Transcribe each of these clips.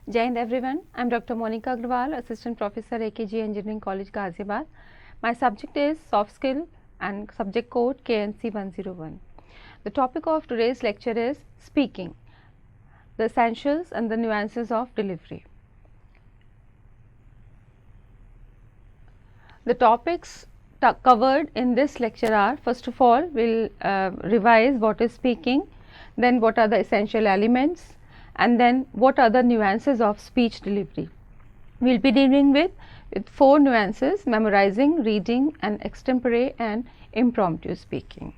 Jai Hind everyone, I am Dr. Monica Agrawal, Assistant Professor AKG Engineering College Ghaziabad. My subject is soft skill and subject code KNC 101. The topic of today's lecture is speaking, the essentials and the nuances of delivery. The topics covered in this lecture are, first of all, we will revise what is speaking, then what are the essential elements, and then what are the nuances of speech delivery. We will be dealing with 4 nuances: memorizing, reading, and extempore and impromptu speaking.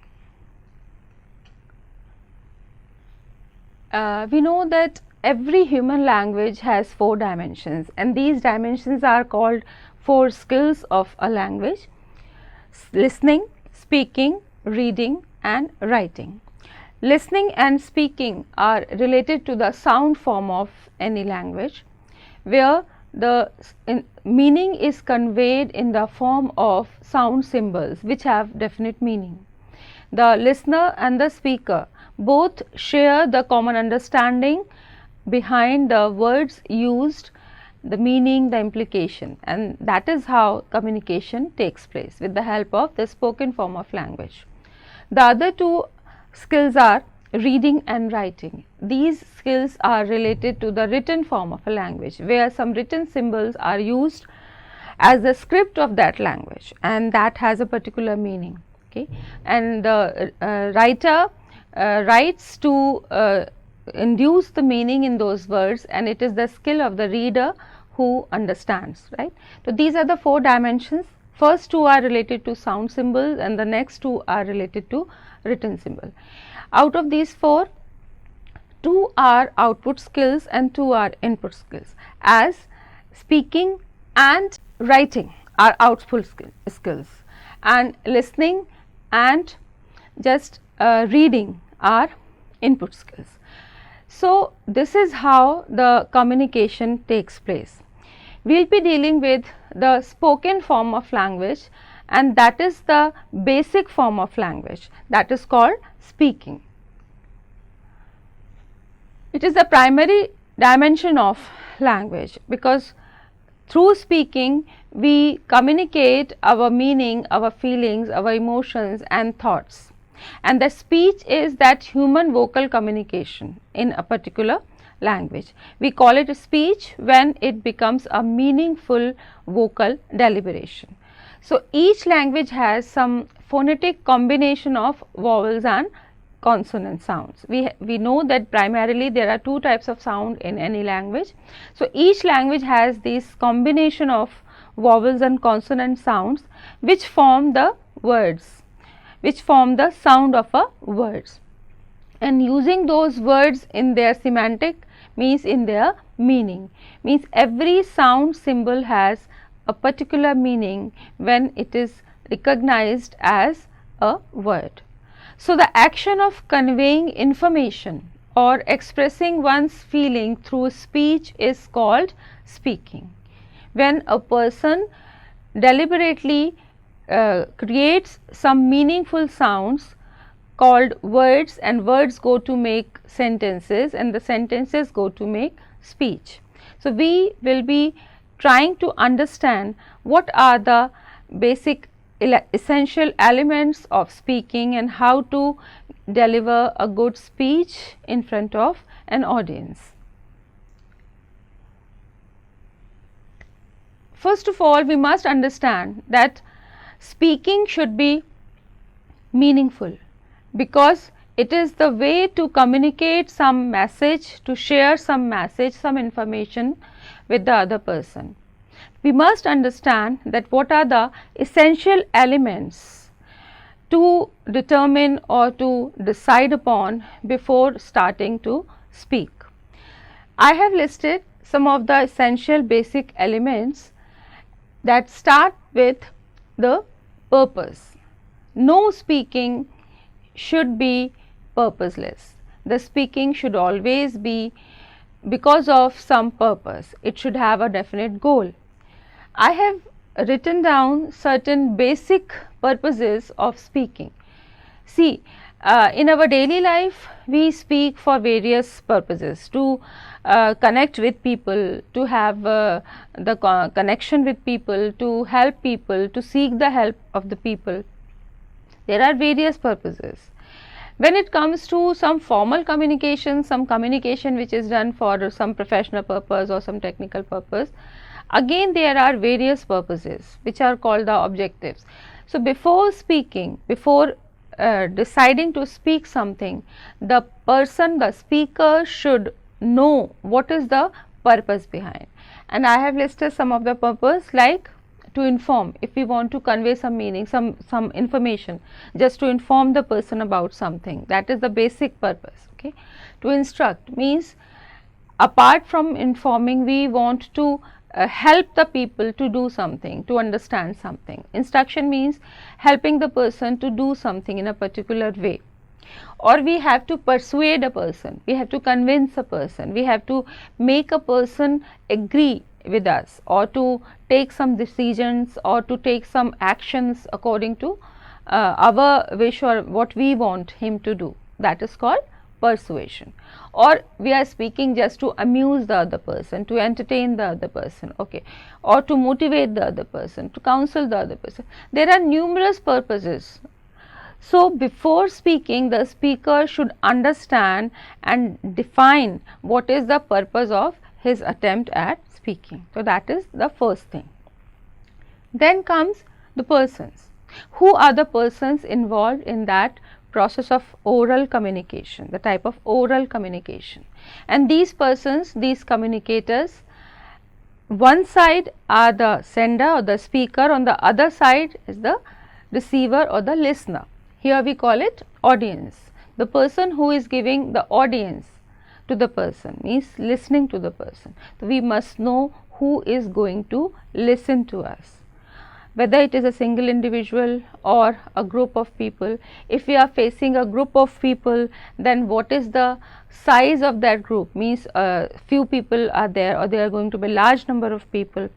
We know that every human language has 4 dimensions, and these dimensions are called 4 skills of a language: listening, speaking, reading, and writing. Listening and speaking are related to the sound form of any language, where the meaning is conveyed in the form of sound symbols which have definite meaning. The listener and the speaker both share the common understanding behind the words used, the meaning, the implication, and that is how communication takes place with the help of the spoken form of language. The other 2 skills are reading and writing. These skills are related to the written form of a language, where some written symbols are used as the script of that language, and that has a particular meaning. Okay, and the writer writes to induce the meaning in those words, and it is the skill of the reader who understands, right. So these are the 4 dimensions. First 2 are related to sound symbols and the next 2 are related to written symbol. Out of these 4, 2 are output skills and 2 are input skills, as speaking and writing are output skills, and listening and just reading are input skills. So this is how the communication takes place. We will be dealing with the spoken form of language, and that is the basic form of language, that is called speaking. It is the primary dimension of language, because through speaking we communicate our meaning, our feelings, our emotions and thoughts, and the speech is that human vocal communication in a particular language. We call it a speech when it becomes a meaningful vocal deliberation. So each language has some phonetic combination of vowels and consonant sounds. We know that primarily there are 2 types of sound in any language. So each language has this combination of vowels and consonant sounds which form the words, which form the sound of a words, and using those words in their semantic means in their meaning, means every sound symbol has a particular meaning when it is recognized as a word. So the action of conveying information or expressing one's feeling through speech is called speaking. When a person deliberately creates some meaningful sounds called words, and words go to make sentences and the sentences go to make speech. So we will be trying to understand what are the basic essential elements of speaking and how to deliver a good speech in front of an audience. First of all, we must understand that speaking should be meaningful, because it is the way to communicate some message, to share some message, some information with the other person. We must understand that what are the essential elements to determine or to decide upon before starting to speak. I have listed some of the essential basic elements that start with the purpose. No speaking should be purposeless. The speaking should always be because of some purpose. It should have a definite goal. I have written down certain basic purposes of speaking. See, In our daily life, we speak for various purposes, to connect with people, to have the connection with people, to help people, to seek the help of the people. There are various purposes. When it comes to some formal communication, some communication which is done for some professional purpose or some technical purpose, again there are various purposes which are called the objectives. So, before speaking, before deciding to speak something, the person, the speaker should know what is the purpose behind. And I have listed some of the purpose, like to inform, if we want to convey some meaning, some information, just to inform the person about something, that is the basic purpose. Okay. To instruct means, apart from informing, we want to help the people to do something, to understand something. Instruction means helping the person to do something in a particular way. Or we have to persuade a person, we have to convince a person, we have to make a person agree with us, or to take some decisions, or to take some actions according to our wish or what we want him to do. That is called persuasion. Or we are speaking just to amuse the other person, to entertain the other person, okay, or to motivate the other person, to counsel the other person. There are numerous purposes. So, before speaking, the speaker should understand and define what is the purpose of his attempt at speaking. So, that is the first thing. Then comes the persons. Who are the persons involved in that process of oral communication, the type of oral communication? And these persons, these communicators, one side are the sender or the speaker, on the other side is the receiver or the listener. Here we call it audience. The person who is giving the audience to the person means listening to the person. So, we must know who is going to listen to us, whether it is a single individual or a group of people. If we are facing a group of people, then what is the size of that group, means few people are there, or there are going to be large number of people.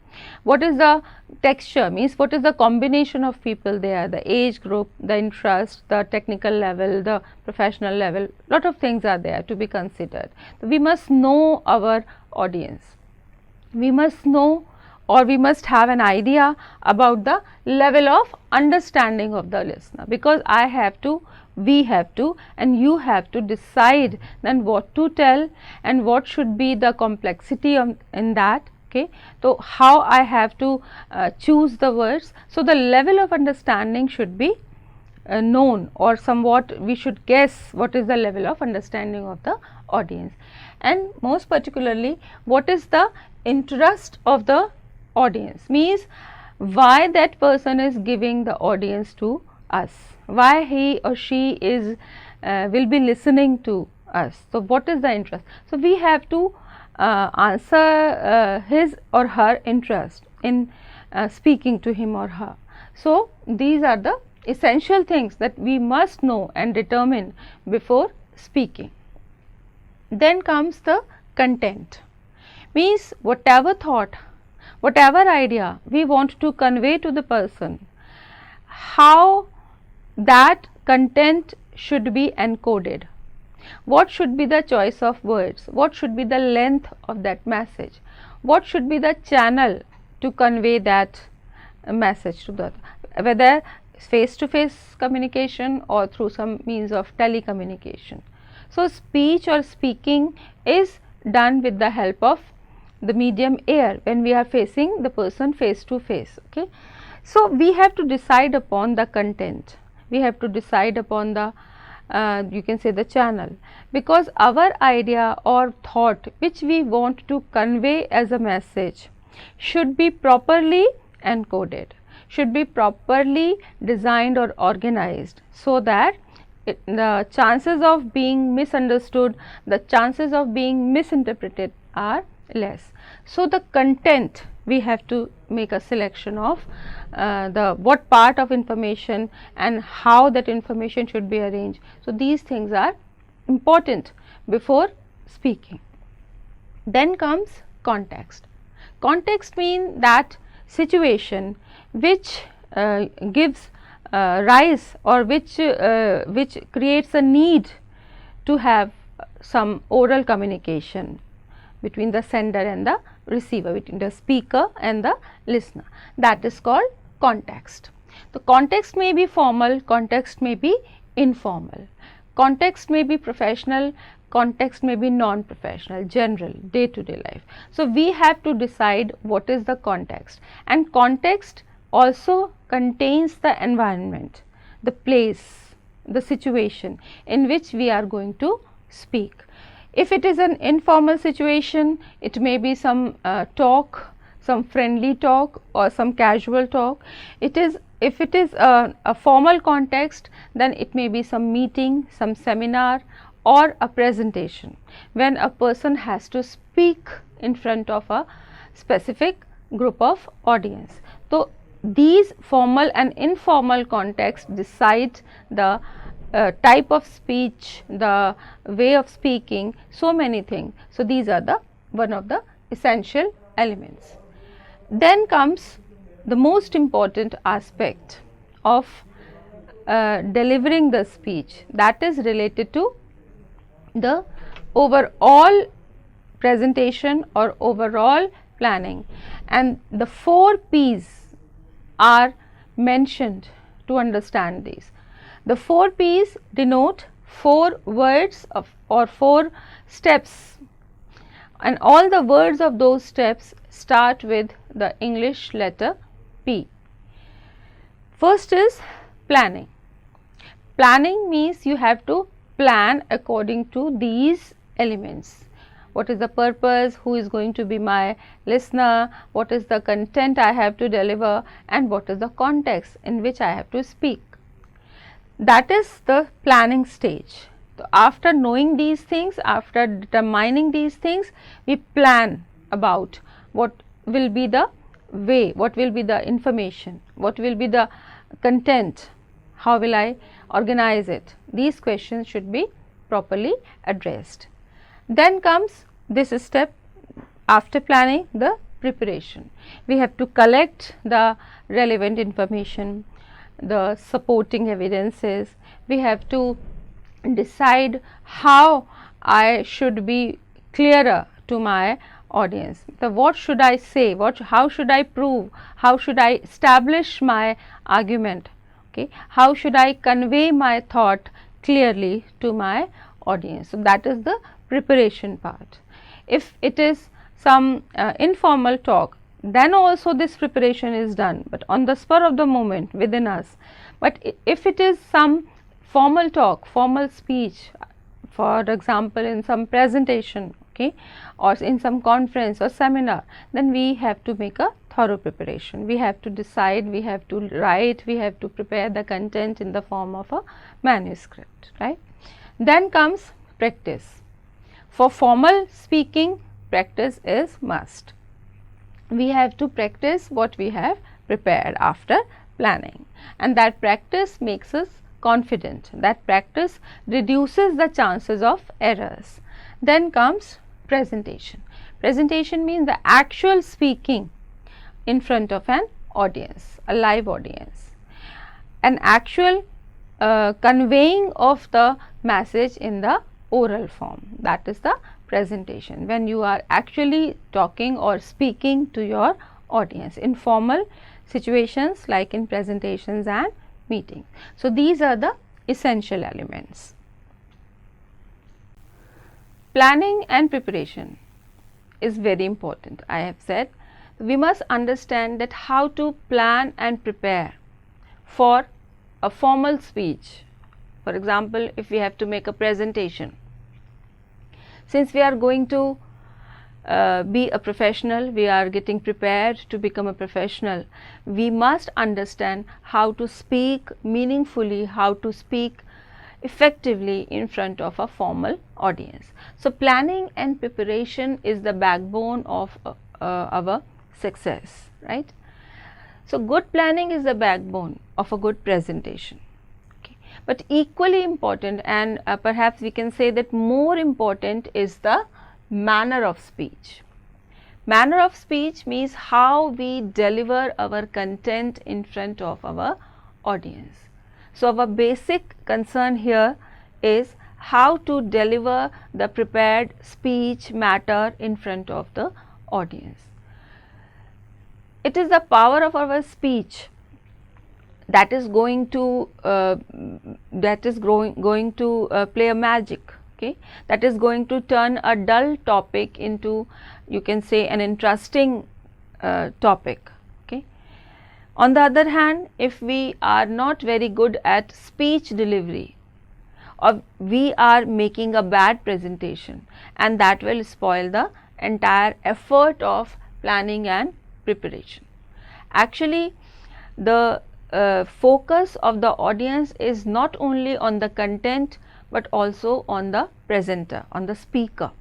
What is the texture, means what is the combination of people there, the age group, the interest, the technical level, the professional level, lot of things are there to be considered. So, we must know our audience, we must know, or we must have an idea about the level of understanding of the listener, because I have to, we have to, and you have to decide then what to tell and what should be the complexity in that. Okay. So, how I have to choose the words. So, the level of understanding should be known, or somewhat we should guess what is the level of understanding of the audience, and most particularly what is the interest of the audience, means why that person is giving the audience to us, why he or she is will be listening to us. So, what is the interest? So, we have to answer his or her interest in speaking to him or her. So, these are the essential things that we must know and determine before speaking. Then comes the content, means whatever thought, whatever idea we want to convey to the person, how that content should be encoded, what should be the choice of words, what should be the length of that message, what should be the channel to convey that message to the other, whether face to face communication or through some means of telecommunication. So, speech or speaking is done with the help of the medium air when we are facing the person face to face. Okay. So, we have to decide upon the content, we have to decide upon the you can say the channel, because our idea or thought which we want to convey as a message should be properly encoded, should be properly designed or organized, so that the chances of being misunderstood, the chances of being misinterpreted are less. So, the content we have to make a selection of the what part of information and how that information should be arranged. So, these things are important before speaking. Then comes context. Context means that situation which gives rise, or which creates a need to have some oral communication between the sender and the receiver, between the speaker and the listener. That is called context. The context may be formal, context may be informal, context may be professional, context may be non-professional, general, day-to-day life. So, we have to decide what is the context, and context also contains the environment, the place, the situation in which we are going to speak. If it is an informal situation, it may be some talk, some friendly talk or some casual talk. If it is a formal context, then it may be some meeting, some seminar or a presentation, when a person has to speak in front of a specific group of audience. So, these formal and informal contexts decide the type of speech, the way of speaking, so many things. So, these are the one of the essential elements. Then comes the most important aspect of delivering the speech, that is related to the overall presentation or overall planning, and the 4 P's are mentioned to understand these. The 4 P's denote 4 words of or 4 steps, and all the words of those steps start with the English letter P. First is planning. Planning means you have to plan according to these elements. What is the purpose, who is going to be my listener, what is the content I have to deliver, and what is the context in which I have to speak. That is the planning stage. So, after knowing these things, after determining these things, we plan about what will be the way, what will be the information, what will be the content, how will I organize it. These questions should be properly addressed. Then comes this step after planning, the preparation. We have to collect the relevant information, the supporting evidences. We have to decide how I should be clearer to my audience. So, what should I say, how should I prove, how should I establish my argument, okay? How should I convey my thought clearly to my audience. So, that is the preparation part. If it is some informal talk, then also this preparation is done, but on the spur of the moment within us. But if it is some formal talk, formal speech, for example in some presentation, okay, or in some conference or seminar, then we have to make a thorough preparation. We have to decide, we have to write, we have to prepare the content in the form of a manuscript, right. Then comes practice. For formal speaking, practice is must. We have to practice what we have prepared after planning, and that practice makes us confident, that practice reduces the chances of errors. Then comes presentation. Presentation means the actual speaking in front of an audience, a live audience, an actual conveying of the message in the oral form, that is the presentation, when you are actually talking or speaking to your audience in formal situations like in presentations and meetings. So, these are the essential elements. Planning and preparation is very important. I have said we must understand that how to plan and prepare for a formal speech. For example, if we have to make a presentation, since we are going to be a professional, we are getting prepared to become a professional, we must understand how to speak meaningfully, how to speak effectively in front of a formal audience. So, planning and preparation is the backbone of our success, right. So, good planning is the backbone of a good presentation. But equally important, and perhaps we can say that more important, is the manner of speech. Manner of speech means how we deliver our content in front of our audience. So, our basic concern here is how to deliver the prepared speech matter in front of the audience. It is the power of our speech that is going to play a magic, okay, that is going to turn a dull topic into, you can say, an interesting topic. Okay. On the other hand, if we are not very good at speech delivery, or we are making a bad presentation, and that will spoil the entire effort of planning and preparation. Actually, the focus of the audience is not only on the content but also on the presenter, on the speaker.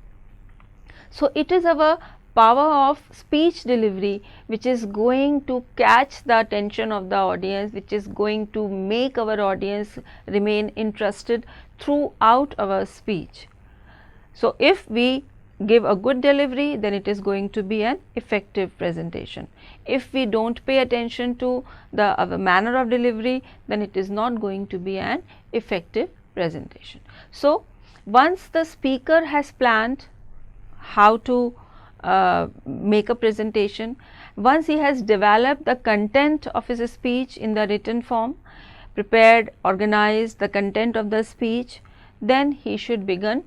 So, it is our power of speech delivery which is going to catch the attention of the audience, which is going to make our audience remain interested throughout our speech. So, if we give a good delivery, then it is going to be an effective presentation. If we do not pay attention to our manner of delivery, then it is not going to be an effective presentation. So, once the speaker has planned how to make a presentation, once he has developed the content of his speech in the written form, prepared, organized the content of the speech, then he should begin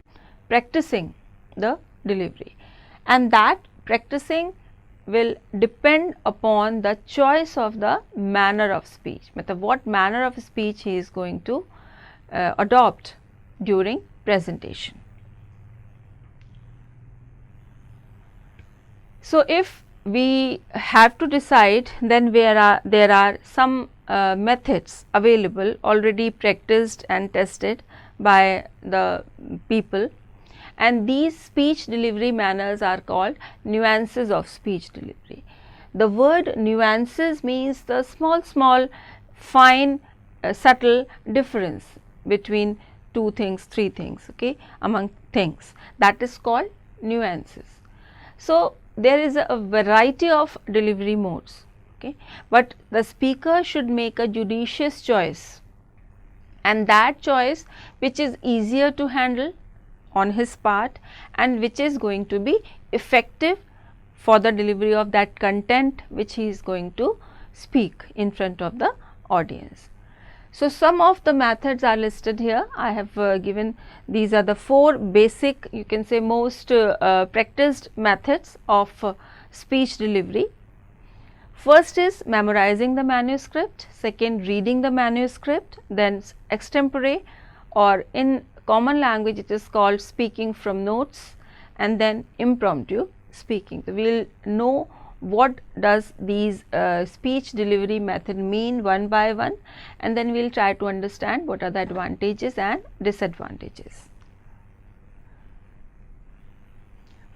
practicing the delivery, and that practicing will depend upon the choice of the manner of speech, what manner of speech he is going to adopt during presentation. So, if we have to decide, then there are some methods available, already practiced and tested by the people, and these speech delivery manners are called nuances of speech delivery. The word nuances means the small fine subtle difference between two things, three things, okay, among things, that is called nuances. So, there is a variety of delivery modes, okay, but the speaker should make a judicious choice, and that choice which is easier to handle on his part and which is going to be effective for the delivery of that content which he is going to speak in front of the audience. So, some of the methods are listed here. I have given, these are the 4 basic, you can say, most practiced methods of speech delivery. First is memorizing the manuscript, second reading the manuscript, then extempore, or in common language it is called speaking from notes, and then impromptu speaking. So, we will know what does these speech delivery method mean one by one, and then we will try to understand what are the advantages and disadvantages.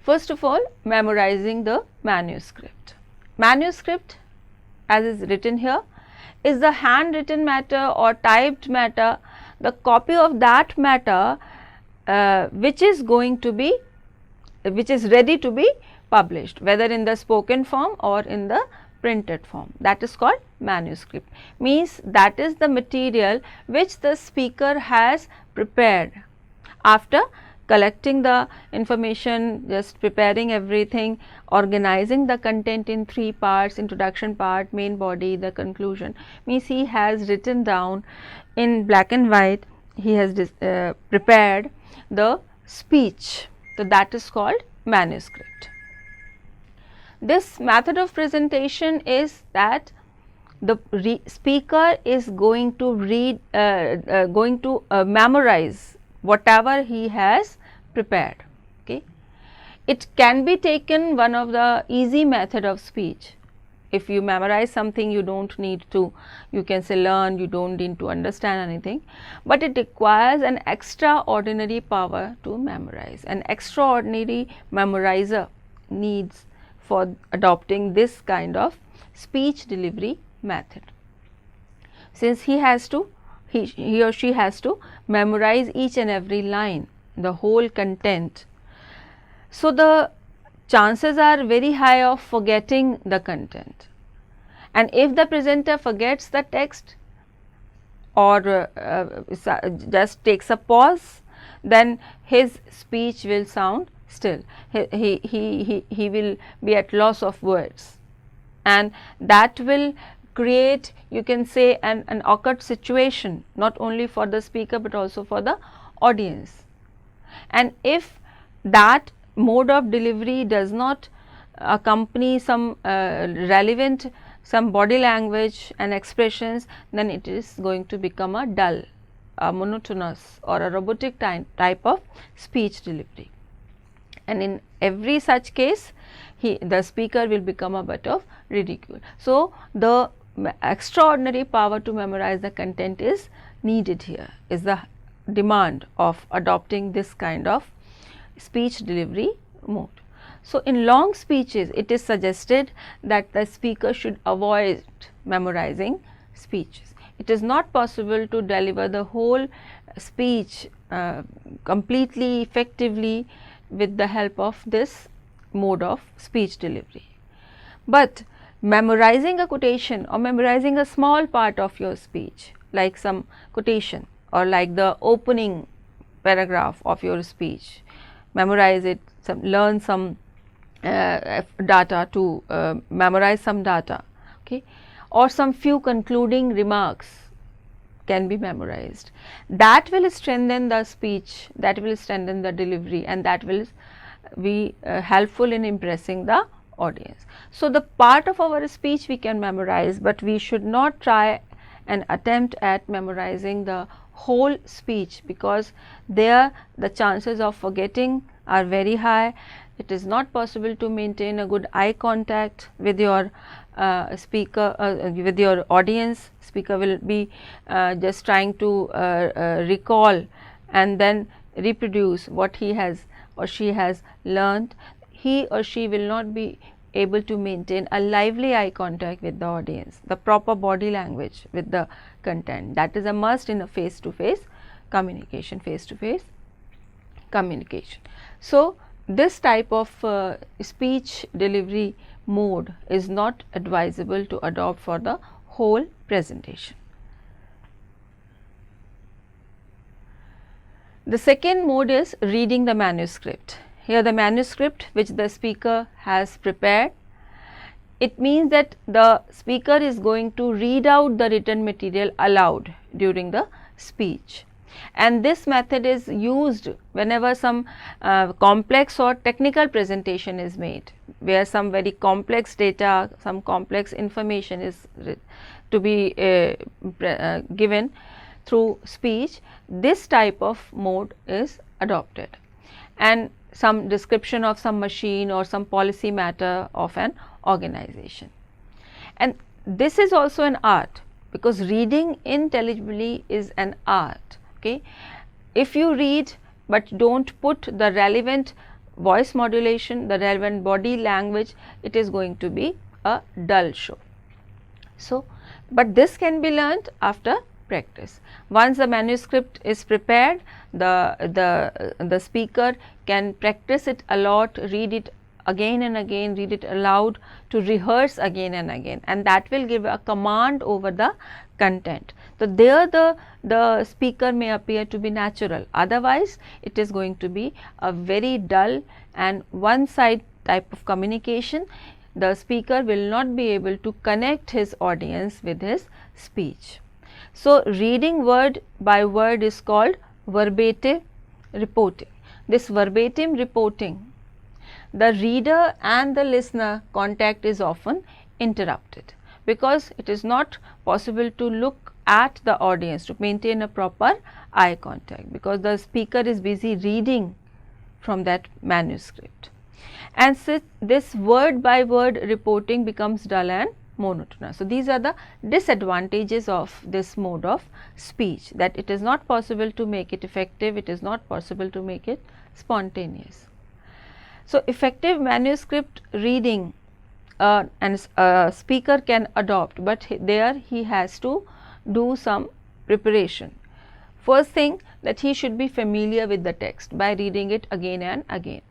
First of all, memorizing the manuscript. Manuscript, as is written here, is the handwritten matter or typed matter, the copy of that matter which is ready to be published, whether in the spoken form or in the printed form. That is called manuscript. Means that is the material which the speaker has prepared after collecting the information, just preparing everything, organizing the content in 3 parts, introduction part, main body, the conclusion. Means he has written down in black and white, he has prepared the speech. So, that is called manuscript. This method of presentation is that the speaker is going to memorize whatever he has prepared. Okay. It can be taken one of the easy method of speech. If you memorize something, you do not need to, you can say, learn, you do not need to understand anything, but it requires an extraordinary power to memorize. An extraordinary memorizer needs for adopting this kind of speech delivery method, since he or she has to memorize each and every line, the whole content. So, the chances are very high of forgetting the content, and if the presenter forgets the text, or just takes a pause, then his speech will sound still. He will be at loss of words, and that will create, you can say, an awkward situation, not only for the speaker but also for the audience. And if that mode of delivery does not accompany some relevant, some body language and expressions, then it is going to become a dull, a monotonous or a robotic type of speech delivery. And in every such case, the speaker will become a butt of ridicule. So, the extraordinary power to memorize the content is needed here, is the demand of adopting this kind of speech delivery mode. So, in long speeches, it is suggested that the speaker should avoid memorizing speeches. It is not possible to deliver the whole speech completely effectively with the help of this mode of speech delivery. But memorizing a quotation or memorizing a small part of your speech, like some quotation or like the opening paragraph of your speech, memorize it, learn some data to memorize some data, okay, or some few concluding remarks can be memorized. That will strengthen the speech, that will strengthen the delivery, and that will be helpful in impressing the audience. So, the part of our speech we can memorize, but we should not try and attempt at memorizing the whole speech, because there the chances of forgetting are very high. It is not possible to maintain a good eye contact with your speaker, with your audience. Speaker will be just trying to recall and then reproduce what he has or she has learnt. He or she will not be able to maintain a lively eye contact with the audience, the proper body language with the content. That is a must in a face-to-face communication, face-to-face communication. So, this type of speech delivery mode is not advisable to adopt for the whole presentation. The second mode is reading the manuscript. Here the manuscript which the speaker has prepared, it means that the speaker is going to read out the written material aloud during the speech. And this method is used whenever some complex or technical presentation is made, where some very complex data, some complex information is to be given through speech. This type of mode is adopted, and some description of some machine or some policy matter of an organization. And this is also an art, because reading intelligibly is an art. Okay. If you read but don't put the relevant voice modulation, the relevant body language, it is going to be a dull show. So, but this can be learnt after practice. Once the manuscript is prepared, the speaker can practice it a lot, read it again and again, read it aloud, to rehearse again and again, and that will give a command over the content. So, there the speaker may appear to be natural, otherwise it is going to be a very dull and one side type of communication. The speaker will not be able to connect his audience with his speech. So, reading word by word is called verbatim reporting. This verbatim reporting, the reader and the listener contact is often interrupted, because it is not possible to look at the audience to maintain a proper eye contact, because the speaker is busy reading from that manuscript. And so, this word by word reporting becomes dull and monotonous. So, these are the disadvantages of this mode of speech, that it is not possible to make it effective, it is not possible to make it spontaneous. So, effective manuscript reading and a speaker can adopt, but there he has to do some preparation. First thing, that he should be familiar with the text by reading it again and again.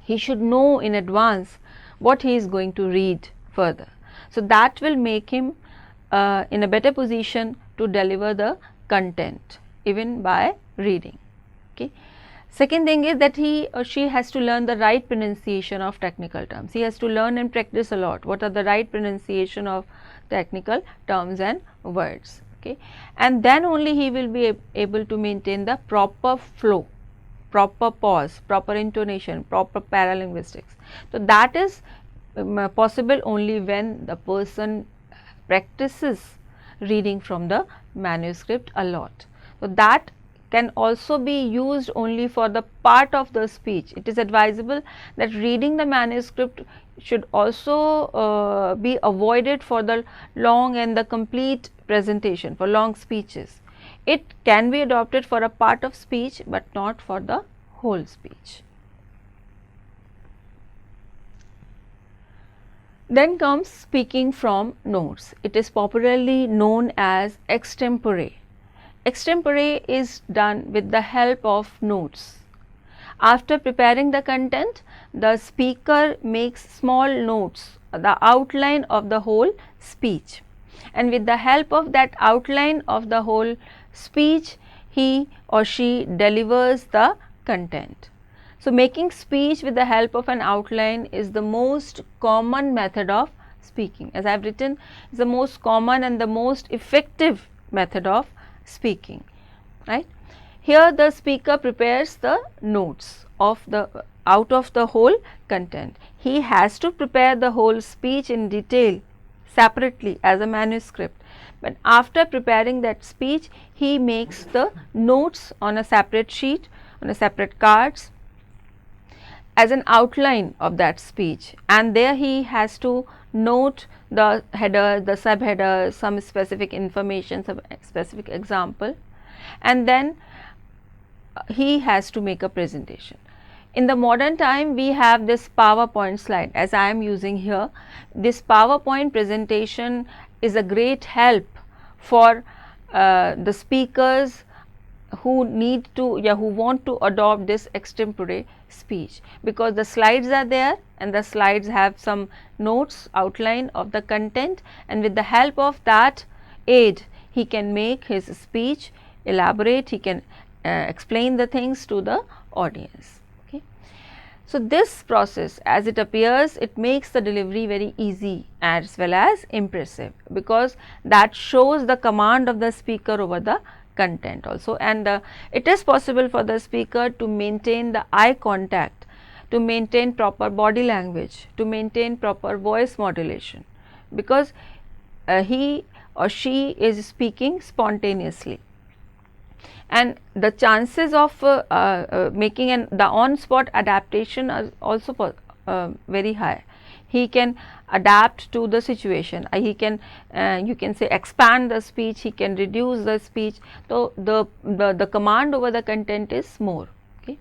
He should know in advance what he is going to read further. So, that will make him in a better position to deliver the content even by reading. Okay. Second thing is that he or she has to learn the right pronunciation of technical terms. He has to learn and practice a lot what are the right pronunciation of technical terms and words. Okay. And then only he will be able to maintain the proper flow, proper pause, proper intonation, proper paralinguistics. So that is possible only when the person practices reading from the manuscript a lot. So that can also be used only for the part of the speech. It is advisable that reading the manuscript should also be avoided for the long and the complete presentation, for long speeches. It can be adopted for a part of speech, but not for the whole speech. Then comes speaking from notes. It is popularly known as extempore. Extempore is done with the help of notes. After preparing the content, the speaker makes small notes, the outline of the whole speech, and with the help of that outline of the whole speech, he or she delivers the content. So, making speech with the help of an outline is the most common method of speaking. As I have written, is the most common and the most effective method of speaking, right. Here the speaker prepares the notes of the out of the whole content. He has to prepare the whole speech in detail separately as a manuscript, but after preparing that speech, he makes the notes on a separate sheet, on a separate cards, as an outline of that speech, and there he has to note the header, the subheader, some specific information, some specific example, and then he has to make a presentation. In the modern time, we have this PowerPoint slide as I am using here. This PowerPoint presentation is a great help for the speakers who need to, who want to adopt this extempore speech, because the slides are there and the slides have some notes, outline of the content, and with the help of that aid, he can make his speech elaborate, he can explain the things to the audience. Okay. So, this process, as it appears, it makes the delivery very easy as well as impressive, because that shows the command of the speaker over the content also, and it is possible for the speaker to maintain the eye contact, to maintain proper body language, to maintain proper voice modulation, because he or she is speaking spontaneously, and the chances of making the on spot adaptation are also very high. He can adapt to the situation, he can you can say expand the speech, he can reduce the speech. So, the command over the content is more. Okay.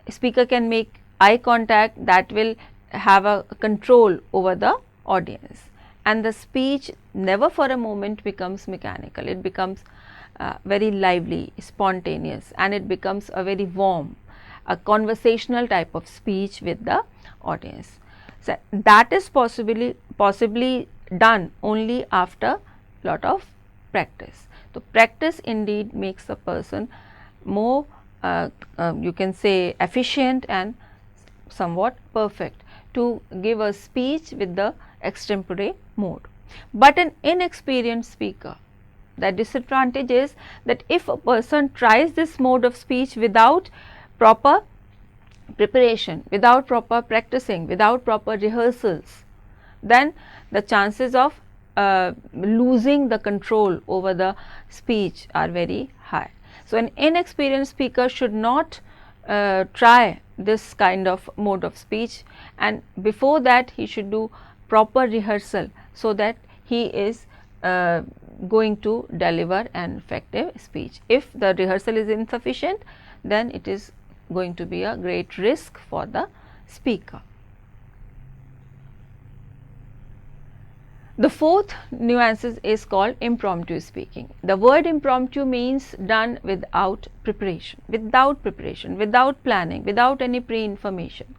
Speaker can make eye contact, that will have a control over the audience, and the speech never for a moment becomes mechanical, it becomes very lively, spontaneous, and it becomes a very warm, a conversational type of speech with the audience. So, that is possibly done only after lot of practice. So, practice indeed makes a person more you can say efficient and somewhat perfect to give a speech with the extempore mode. But an inexperienced speaker, the disadvantage is that if a person tries this mode of speech without proper preparation, without proper practicing, without proper rehearsals, then the chances of losing the control over the speech are very high. So, an inexperienced speaker should not try this kind of mode of speech, and before that he should do proper rehearsal, so that he is going to deliver an effective speech. If the rehearsal is insufficient, then it is going to be a great risk for the speaker. The fourth nuances is called impromptu speaking. The word impromptu means done without preparation, without planning, without any pre-information.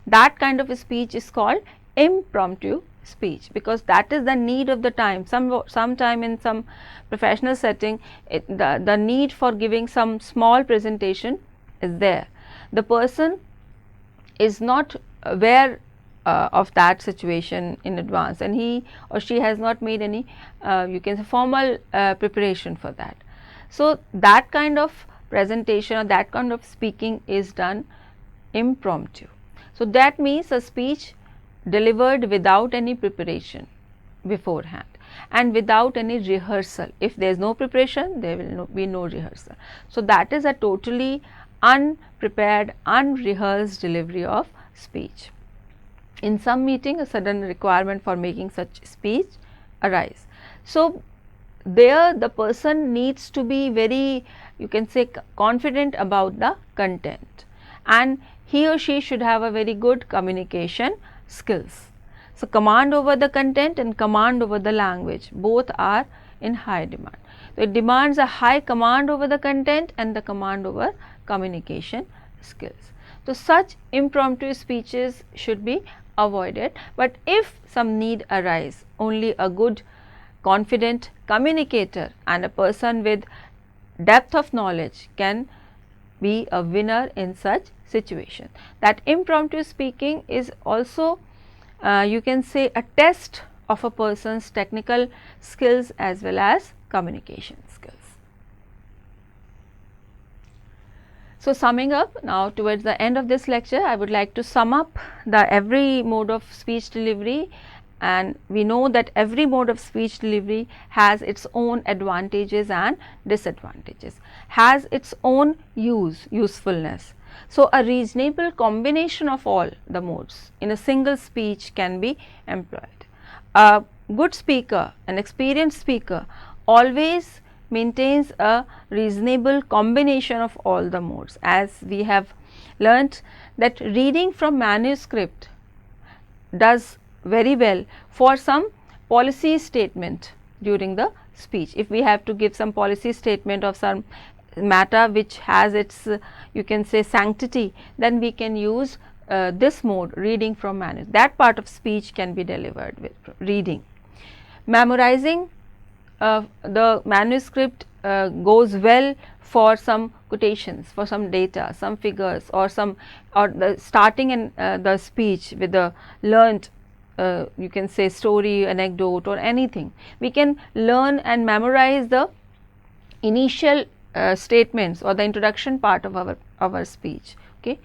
That kind of a speech is called impromptu speech, because that is the need of the time. Sometime in some professional setting, the need for giving some small presentation is there. The person is not aware of that situation in advance, and he or she has not made any you can say formal preparation for that. So that kind of presentation or that kind of speaking is done impromptu. So that means a speech delivered without any preparation beforehand and without any rehearsal. If there is no preparation, there will be no rehearsal. So that is a totally unprepared, unrehearsed delivery of speech. In some meeting, a sudden requirement for making such speech arise. So there the person needs to be very, you can say, confident about the content, and he or she should have a very good communication skills. So command over the content and command over the language, both are in high demand. So it demands a high command over the content and the command over communication skills. So such impromptu speeches should be avoided, but if some need arise, only a good confident communicator and a person with depth of knowledge can be a winner in such situation. That impromptu speaking is also you can say a test of a person's technical skills as well as communication skills. So summing up, now towards the end of this lecture, I would like to sum up the every mode of speech delivery, and we know that every mode of speech delivery has its own advantages and disadvantages, has its own usefulness. So a reasonable combination of all the modes in a single speech can be employed. A good speaker, an experienced speaker, always maintains a reasonable combination of all the modes, as we have learnt that reading from manuscript does very well for some policy statement during the speech. If we have to give some policy statement of some matter which has its you can say sanctity, then we can use this mode, reading from manuscript. That part of speech can be delivered with reading. Memorizing the manuscript goes well for some quotations, for some data, some figures, or the starting and the speech with the learnt you can say story, anecdote, or anything. We can learn and memorize the initial statements or the introduction part of our speech. Okay.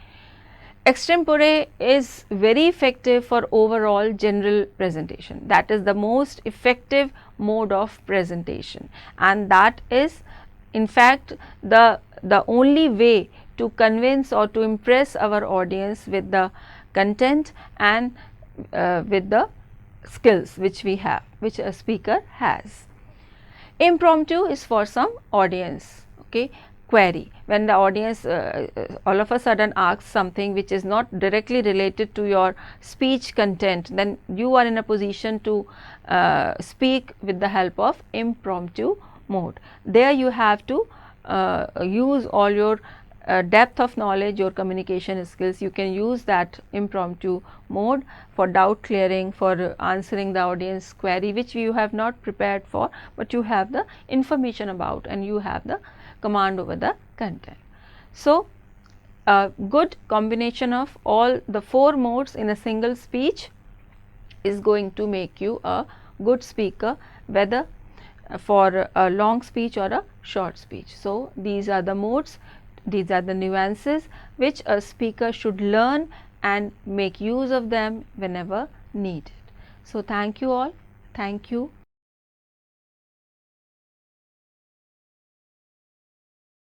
Extempore is very effective for overall general presentation. That is the most effective mode of presentation, and that is in fact the only way to convince or to impress our audience with the content and with the skills which we have, which a speaker has. Impromptu is for some audience, okay, query, when the audience all of a sudden asks something which is not directly related to your speech content, then you are in a position to speak with the help of impromptu mode. There you have to use all your depth of knowledge, your communication skills. You can use that impromptu mode for doubt clearing, for answering the audience query which you have not prepared for, but you have the information about and you have the command over the content. So a good combination of all the four modes in a single speech is going to make you a good speaker, whether for a long speech or a short speech. So these are the modes, these are the nuances which a speaker should learn and make use of them whenever needed. So thank you all. Thank you.